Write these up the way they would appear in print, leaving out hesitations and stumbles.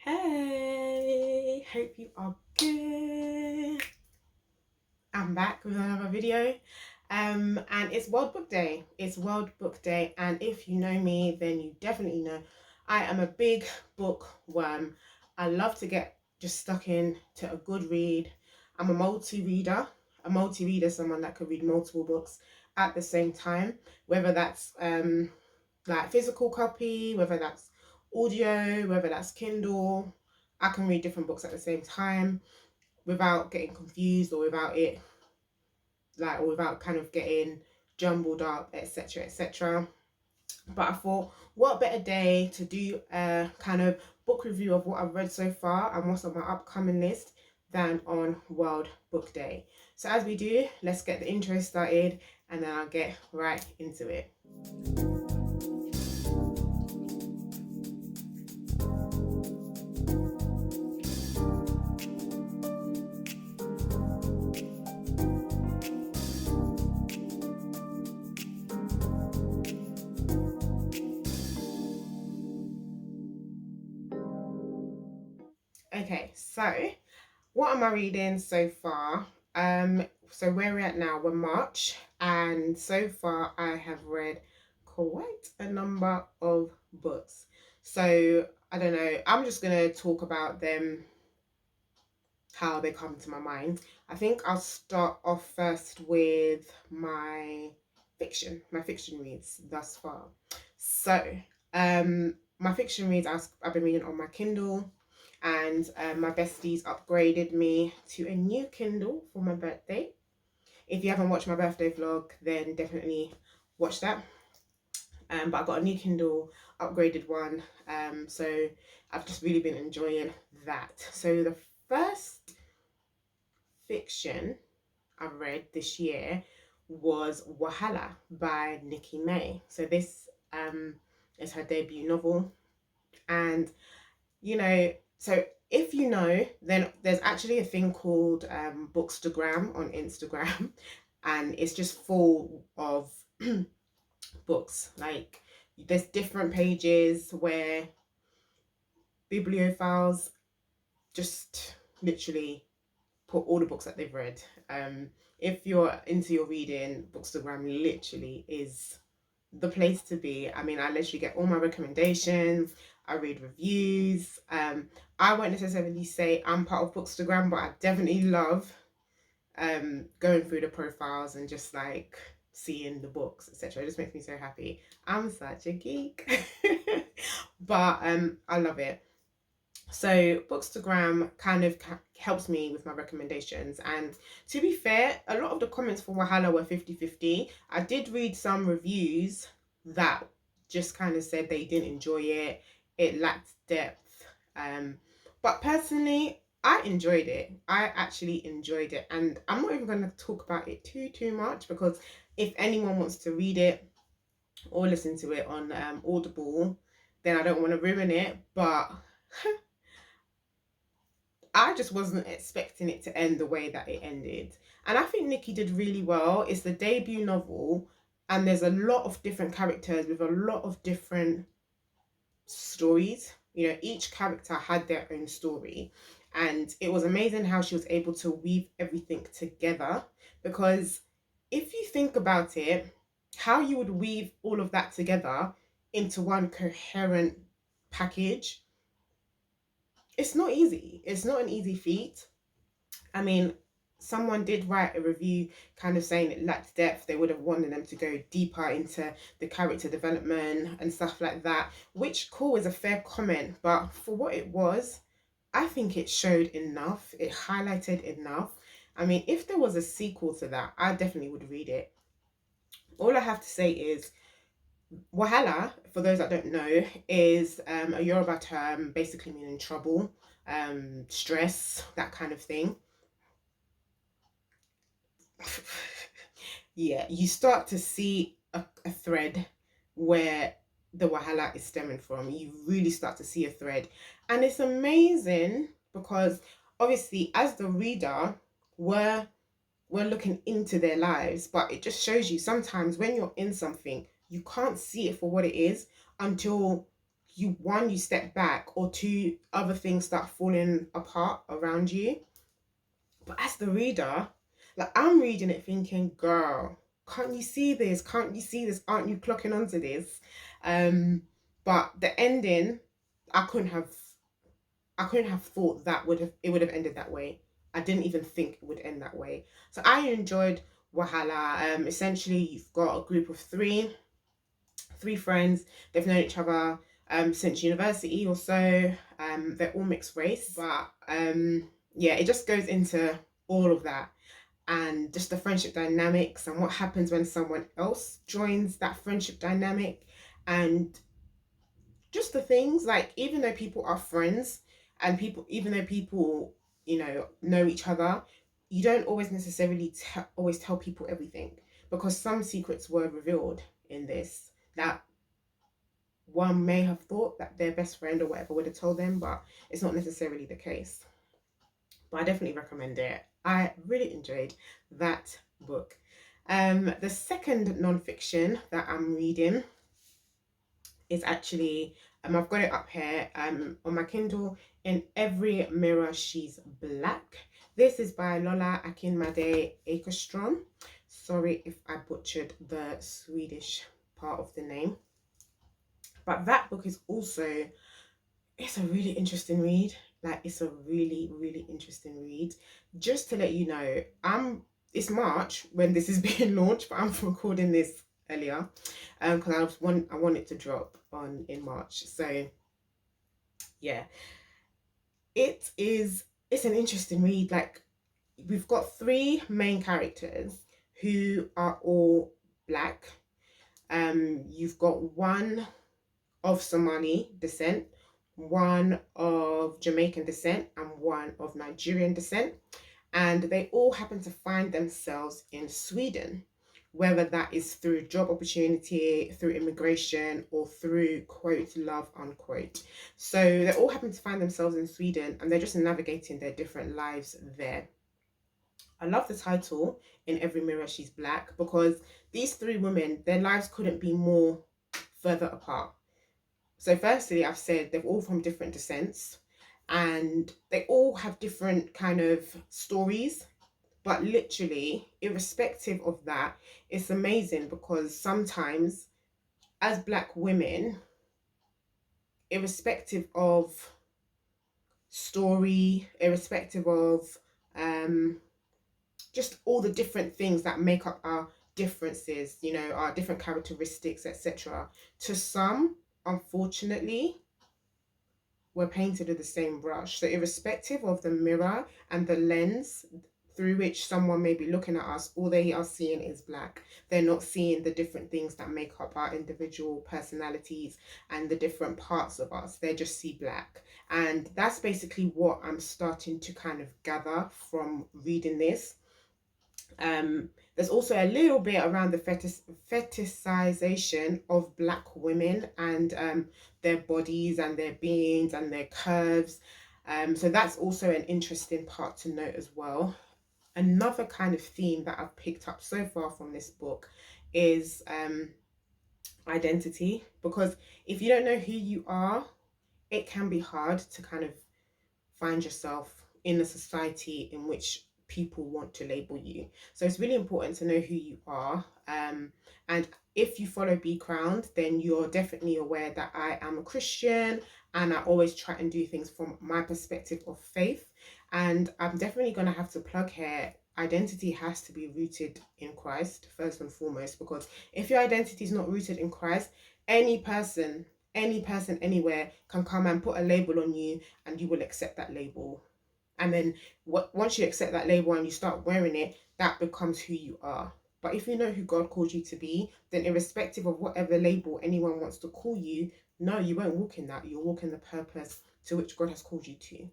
Hey, hope you are good. I'm back with another video. And it's World Book Day. It's World Book Day, and if you know me, then you definitely know I am a big bookworm. I love to get just stuck in to a good read. I'm a multi-reader. A multi-reader, someone that could read multiple books at the same time, whether that's like physical copy, whether that's audio, whether that's Kindle. I can read different books at the same time without getting confused or without kind of getting jumbled up, etc. etc. But I thought, what better day to do a kind of book review of what I've read so far and what's on my upcoming list than on World Book Day. So as we do, let's get the intro started and then I'll get right into it. Okay, so what am I reading so far? So where we're at now, we're March, and so far I have read quite a number of books. So I don't know, I'm just gonna talk about them, how they come to my mind. I think I'll start off first with my fiction reads thus far. So, my fiction reads I've been reading on my Kindle, and my besties upgraded me to a new Kindle for my birthday. If you haven't watched my birthday vlog, then definitely watch that. But I got a new Kindle, upgraded one. So I've just really been enjoying that. So the first fiction I read this year was Wahala by Nikki May. So this is her debut novel. And so if you know, then there's actually a thing called Bookstagram on Instagram, and it's just full of books. Like there's different pages where bibliophiles just literally put all the books that they've read. If you're into your reading, Bookstagram literally is the place to be. I mean, I literally get all my recommendations. I read reviews. I won't necessarily say I'm part of Bookstagram, but I definitely love going through the profiles and just like seeing the books, etc. It just makes me so happy. I'm such a geek. But I love it. So Bookstagram kind of helps me with my recommendations, and to be fair, a lot of the comments for Wahala were 50-50. I did read some reviews that just kind of said they didn't enjoy it, it lacked depth, but personally I enjoyed it. I actually enjoyed it, and I'm not even going to talk about it too much, because if anyone wants to read it or listen to it on Audible, then I don't want to ruin it. But I just wasn't expecting it to end the way that it ended. And I think Nikki did really well. It's the debut novel, and there's a lot of different characters with a lot of different stories. Each character had their own story. And it was amazing how she was able to weave everything together. Because if you think about it, how you would weave all of that together into one coherent package, it's not easy. It's not an easy feat. I mean, someone did write a review kind of saying it lacked depth. They would have wanted them to go deeper into the character development and stuff like that, which, cool, is a fair comment. But for what it was, I think it showed enough. It highlighted enough. I mean, if there was a sequel to that, I definitely would read it. All I have to say is Wahala, for those that don't know, is a Yoruba term basically meaning trouble, stress, that kind of thing. Yeah, you start to see a thread where the Wahala is stemming from. You really start to see a thread. And it's amazing because obviously as the reader, we're looking into their lives, but it just shows you sometimes when you're in something, you can't see it for what it is until you step back, or two, other things start falling apart around you. But as the reader, like, I'm reading it thinking, girl, can't you see this? Can't you see this? Aren't you clocking onto this? Um, but the ending, I couldn't have I couldn't have thought that would have ended that way. I didn't even think it would end that way. So I enjoyed Wahala. Essentially, you've got a group of three friends. They've known each other since university or so. They're all mixed race, but yeah, it just goes into all of that, and just the friendship dynamics and what happens when someone else joins that friendship dynamic, and just the things like, even though people are friends, and people even though people know each other, you don't always necessarily always tell people everything, because some secrets were revealed in this that one may have thought that their best friend or whatever would have told them, but it's not necessarily the case. But I definitely recommend it. I really enjoyed that book. The second non-fiction that I'm reading is actually, I've got it up here on my Kindle. In Every Mirror She's Black. This is by Lola Akinmade Akerstrom. Sorry if I butchered the Swedish part of the name. But that book is also, it's a really interesting read. Like, it's a really, really interesting read. Just to let you know, it's March when this is being launched, but I'm recording this earlier because I want it to drop in March. So yeah, it's an interesting read. Like, we've got three main characters who are all black. You've got one of Somali descent, one of Jamaican descent, and one of Nigerian descent. And they all happen to find themselves in Sweden, whether that is through job opportunity, through immigration, or through, quote, love, unquote. So they all happen to find themselves in Sweden, and they're just navigating their different lives there. I love the title, In Every Mirror She's Black, because these three women, their lives couldn't be more further apart. So firstly, I've said they're all from different descents, and they all have different kind of stories, but literally, irrespective of that, it's amazing because sometimes as black women, irrespective of story, irrespective of just all the different things that make up our differences, our different characteristics, etc., to some, unfortunately, we're painted with the same brush. So irrespective of the mirror and the lens through which someone may be looking at us, all they are seeing is black. They're not seeing the different things that make up our individual personalities and the different parts of us. They just see black. And that's basically what I'm starting to kind of gather from reading this. There's also a little bit around the fetishization of black women and their bodies and their beings and their curves. So that's also an interesting part to note as well. Another kind of theme that I've picked up so far from this book is identity, because if you don't know who you are, it can be hard to kind of find yourself in a society in which people want to label you. So it's really important to know who you are. And if you follow Be Crowned, then you're definitely aware that I am a Christian, and I always try and do things from my perspective of faith. And I'm definitely going to have to plug here, identity has to be rooted in Christ first and foremost, because if your identity is not rooted in Christ, any person anywhere can come and put a label on you, and you will accept that label. And then once you accept that label and you start wearing it, that becomes who you are. But if you know who God called you to be, then irrespective of whatever label anyone wants to call you, no, you won't walk in that. You'll walk in the purpose to which God has called you to.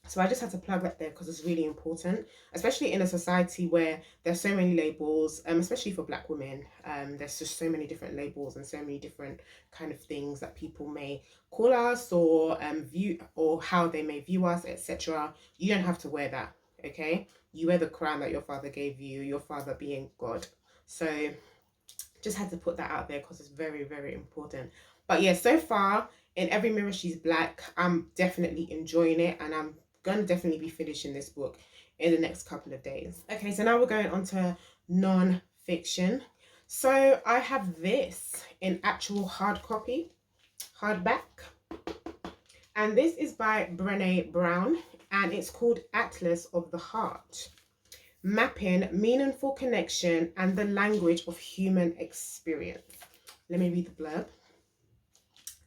So I just had to plug that there because it's really important, especially in a society where there's so many labels, especially for black women. There's just so many different labels and so many different kind of things that people may call us, or view, or how they may view us, etc. You don't have to wear that, okay? You wear the crown that your father gave you, your father being God. So just had to put that out there because it's very, very important. But yeah, so far, In Every Mirror She's Black, I'm definitely enjoying it, and I'm gonna definitely be finishing this book in the next couple of days. Okay, so now we're going on to non-fiction. So I have this in actual hard copy, hardback, and this is by Brené Brown, and it's called Atlas of the Heart: Mapping Meaningful Connection and the Language of Human Experience. Let me read the blurb.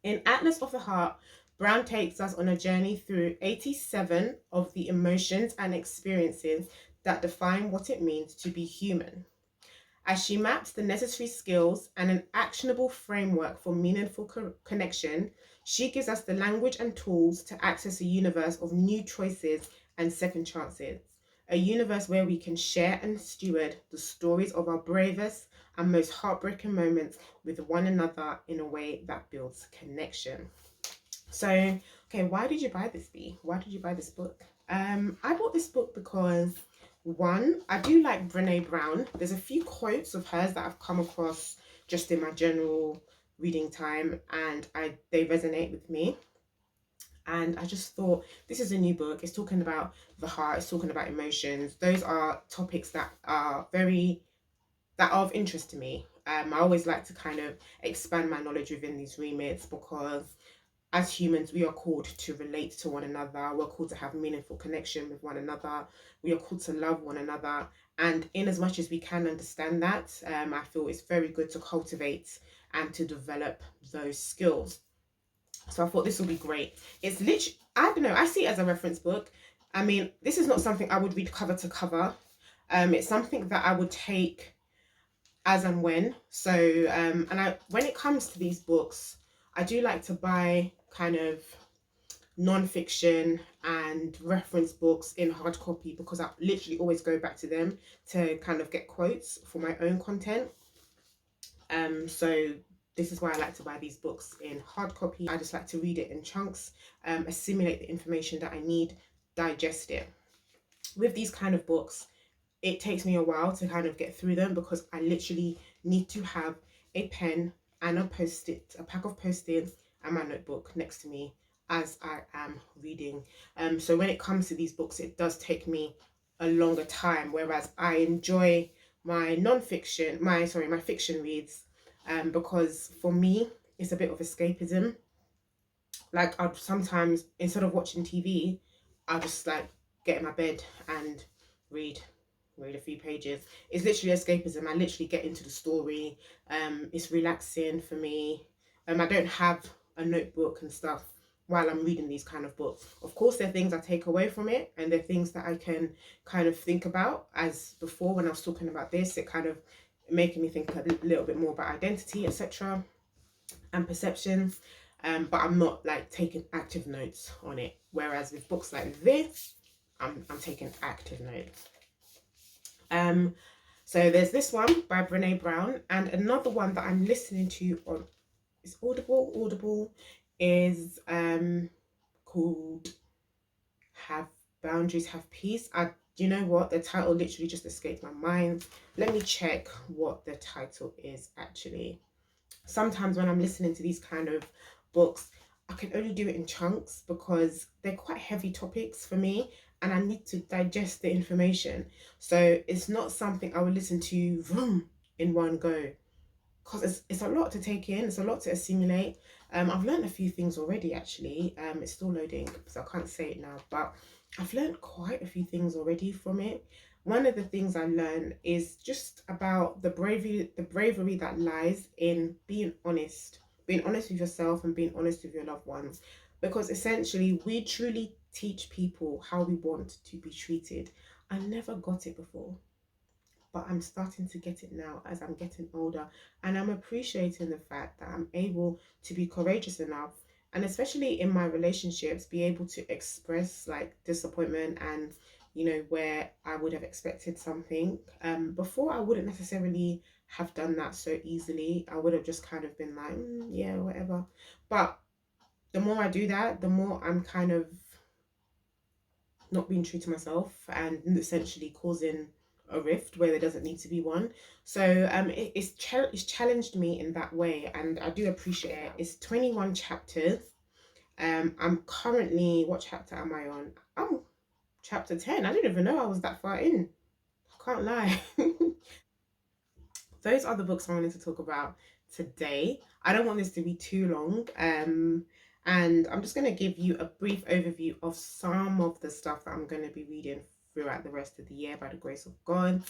In Atlas of the Heart, Brown takes us on a journey through 87 of the emotions and experiences that define what it means to be human. As she maps the necessary skills and an actionable framework for meaningful connection, she gives us the language and tools to access a universe of new choices and second chances. A universe where we can share and steward the stories of our bravest and most heartbreaking moments with one another in a way that builds connection. So, okay, why did you buy this, B? Why did you buy this book? I bought this book because, one, I do like Brené Brown. There's a few quotes of hers that I've come across just in my general reading time, and they resonate with me. And I just thought, this is a new book. It's talking about the heart. It's talking about emotions. Those are topics that are of interest to me. I always like to kind of expand my knowledge within these remits, because as humans, we are called to relate to one another. We're called to have meaningful connection with one another. We are called to love one another. And in as much as we can understand that, I feel it's very good to cultivate and to develop those skills. So I thought this will be great. It's literally, I don't know, I see it as a reference book. I mean, this is not something I would read cover to cover. It's something that I would take as and when. So, when it comes to these books, I do like to buy kind of non-fiction and reference books in hard copy, because I literally always go back to them to kind of get quotes for my own content. So this is why I like to buy these books in hard copy. I just like to read it in chunks, assimilate the information that I need, digest it. With these kind of books, it takes me a while to kind of get through them, because I literally need to have a pen and a pack of post-its and my notebook next to me as I am reading. So when it comes to these books, it does take me a longer time, whereas I enjoy my my fiction reads, because for me, it's a bit of escapism. Like, I'd sometimes, instead of watching TV, I'll just like get in my bed and read a few pages. It's literally escapism. I literally get into the story. It's relaxing for me. I don't have a notebook and stuff while I'm reading these kind of books. Of course, there are things I take away from it, and there are things that I can kind of think about. As before, when I was talking about this, it kind of making me think a little bit more about identity, etc., and perceptions. But I'm not like taking active notes on it. Whereas with books like this, I'm taking active notes. So there's this one by Brené Brown, and another one that I'm listening to on is Audible is called Have Boundaries, Have Peace. You know what? The title literally just escaped my mind. Let me check what the title is actually. Sometimes when I'm listening to these kind of books, I can only do it in chunks, because they're quite heavy topics for me, and I need to digest the information. So it's not something I would listen to in one go, because it's a lot to take in. It's a lot to assimilate. I've learned a few things already, actually. It's still loading, so I can't say it now, but I've learned quite a few things already from it. One of the things I learned is just about the bravery that lies in being honest with yourself and being honest with your loved ones, because essentially we truly teach people how we want to be treated. I never got it before, but I'm starting to get it now as I'm getting older, and I'm appreciating the fact that I'm able to be courageous enough, and especially in my relationships, be able to express like disappointment and, you know, where I would have expected something. Before, I wouldn't necessarily have done that so easily. I would have just kind of been like, yeah, whatever. But the more I do that, the more I'm kind of not being true to myself, and essentially causing a rift where there doesn't need to be one. So it's challenged me in that way, and I do appreciate it. It's 21 chapters. I'm currently, what chapter am I on? I'm chapter 10. I didn't even know I was that far in. I can't lie. Those are the books I wanted to talk about today. I don't want this to be too long. And I'm just going to give you a brief overview of some of the stuff that I'm going to be reading throughout the rest of the year by the grace of God.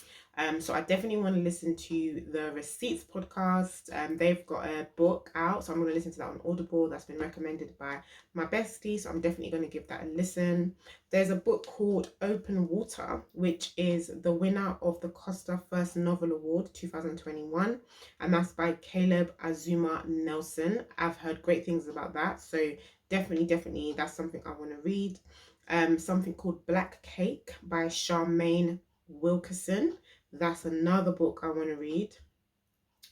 So I definitely want to listen to the Receipts podcast. They've got a book out, so I'm going to listen to that on Audible. That's been recommended by my bestie, so I'm definitely going to give that a listen. There's a book called Open Water, which is the winner of the Costa First Novel Award 2021, and that's by Caleb Azuma Nelson. I've heard great things about that, so definitely that's something I want to read. Something called Black Cake by Charmaine Wilkerson. That's another book I want to read.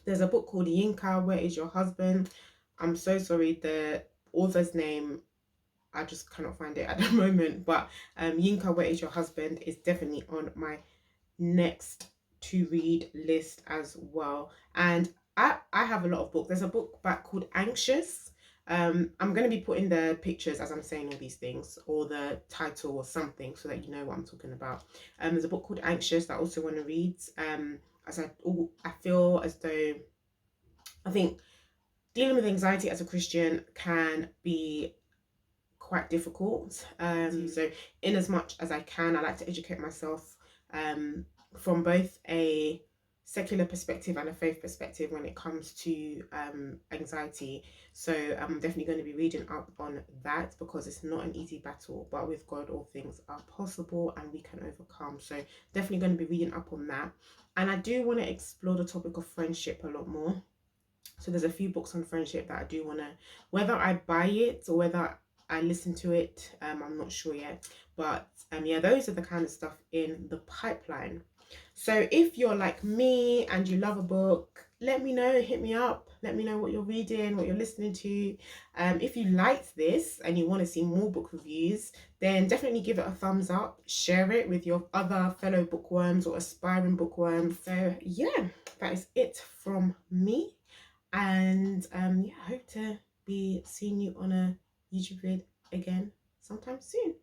There's a book called Yinka, Where Is Your Husband? I'm so sorry, the author's name, I just cannot find it at the moment. But Yinka, Where Is Your Husband is definitely on my next to read list as well. And I have a lot of books. There's a book back called Anxious. I'm going to be putting the pictures as I'm saying all these things, or the title or something, so that you know what I'm talking about. There's a book called Anxious that I also want to read. As I feel as though, I think dealing with anxiety as a Christian can be quite difficult. So in as much as I can, I like to educate myself from both a secular perspective and a faith perspective when it comes to anxiety. So I'm definitely going to be reading up on that, because it's not an easy battle, but with God all things are possible and we can overcome. So definitely going to be reading up on that. And I do want to explore the topic of friendship a lot more. So there's a few books on friendship that I do want to, whether I buy it or whether I listen to it, I'm not sure yet. But yeah, those are the kind of stuff in the pipeline. So if you're like me and you love a book, let me know, hit me up, let me know what you're reading, what you're listening to. If you liked this and you want to see more book reviews, then definitely give it a thumbs up, share it with your other fellow bookworms or aspiring bookworms. So yeah, that is it from me. And yeah, I hope to be seeing you on a YouTube vid again sometime soon.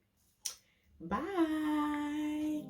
Bye.